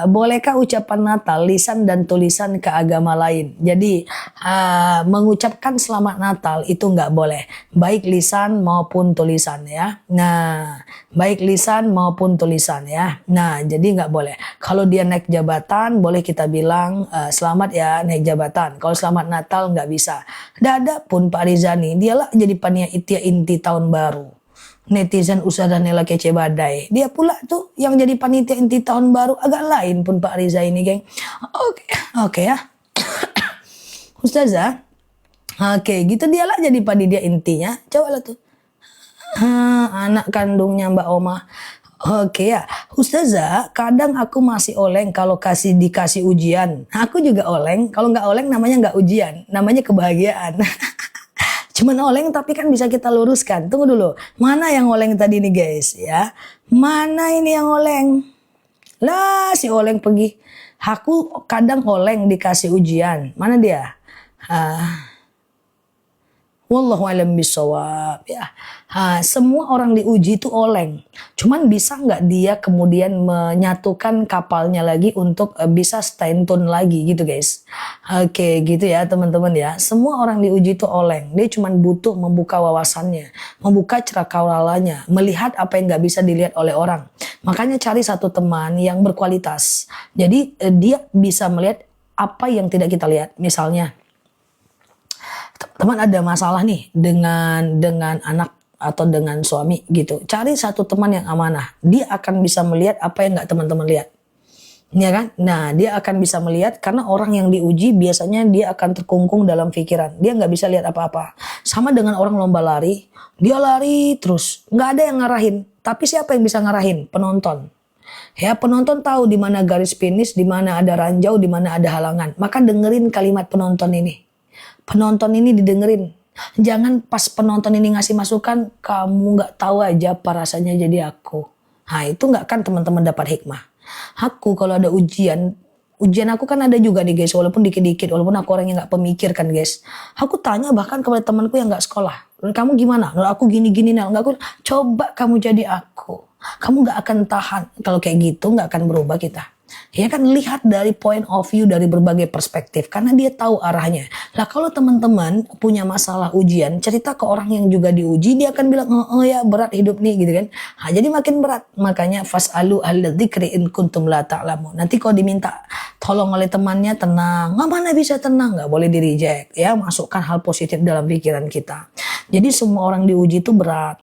Bolehkah ucapan Natal lisan dan tulisan ke agama lain? Jadi mengucapkan selamat Natal itu nggak boleh, baik lisan maupun tulisan ya. Nah, baik lisan maupun tulisan ya. Nah, jadi nggak boleh. Kalau dia naik jabatan, boleh kita bilang selamat ya naik jabatan. Kalau selamat Natal nggak bisa. Ada pun Pak Rizani, dialah jadi panitia inti tahun baru. Netizen usaha nela kece badai. Dia pula tuh yang jadi panitia inti tahun baru, agak lain pun Pak Riza ini, geng. Oke ya. Ustazah, oke gitu dialah jadi panitia intinya. Coba lah tuh. Anak kandungnya Mbak Oma. Oke ya, Ustazah, kadang aku masih oleng kalau dikasih ujian. Aku juga oleng, kalau nggak oleng namanya nggak ujian, namanya kebahagiaan. Cuman oleng tapi kan bisa kita luruskan. Tunggu dulu. Mana yang oleng tadi nih guys ya? Mana ini yang oleng? Lah si oleng pergi. Aku kadang oleng dikasih ujian. Mana dia? Wallahu alam bisawab ya. Semua orang diuji itu oleng. Cuman bisa nggak dia kemudian menyatukan kapalnya lagi untuk bisa stand tune lagi gitu guys. Oke gitu ya teman-teman ya. Semua orang diuji itu oleng. Dia cuman butuh membuka wawasannya, membuka cakarawalanya, melihat apa yang nggak bisa dilihat oleh orang. Makanya cari satu teman yang berkualitas. Jadi dia bisa melihat apa yang tidak kita lihat. Misalnya teman ada masalah nih dengan anak atau dengan suami gitu. Cari satu teman yang amanah. Dia akan bisa melihat apa yang nggak teman-teman lihat. Ya kan? Nah, dia akan bisa melihat karena orang yang diuji biasanya dia akan terkungkung dalam pikiran. Dia nggak bisa lihat apa-apa. Sama dengan orang lomba lari, dia lari terus, nggak ada yang ngarahin. Tapi siapa yang bisa ngarahin? Penonton. Ya, penonton tahu di mana garis finish, di mana ada ranjau, di mana ada halangan. Maka dengerin kalimat penonton ini. Penonton ini didengerin. Jangan pas penonton ini ngasih masukan, kamu nggak tahu aja apa rasanya jadi aku. Nah itu nggak kan teman-teman dapat hikmah. Aku kalau ada ujian aku kan ada juga nih guys, walaupun dikit-dikit, walaupun aku orang yang nggak pemikir kan guys. Aku tanya bahkan kepada temanku yang nggak sekolah, kamu gimana? Aku gini-gini, nggak aku coba kamu jadi aku. Kamu nggak akan tahan kalau kayak gitu, nggak akan berubah kita. Ya kan lihat dari point of view dari berbagai perspektif karena dia tahu arahnya. Lah kalau teman-teman punya masalah ujian, cerita ke orang yang juga diuji, dia akan bilang oh ya berat hidup nih gitu kan. Nah, jadi makin berat. Makanya fasalu ahla-dzikri in kuntum la ta'lamun. Nanti kalau diminta tolong oleh temannya tenang, nggak mana bisa tenang, nggak boleh di reject ya, masukkan hal positif dalam pikiran kita. Jadi semua orang diuji itu berat.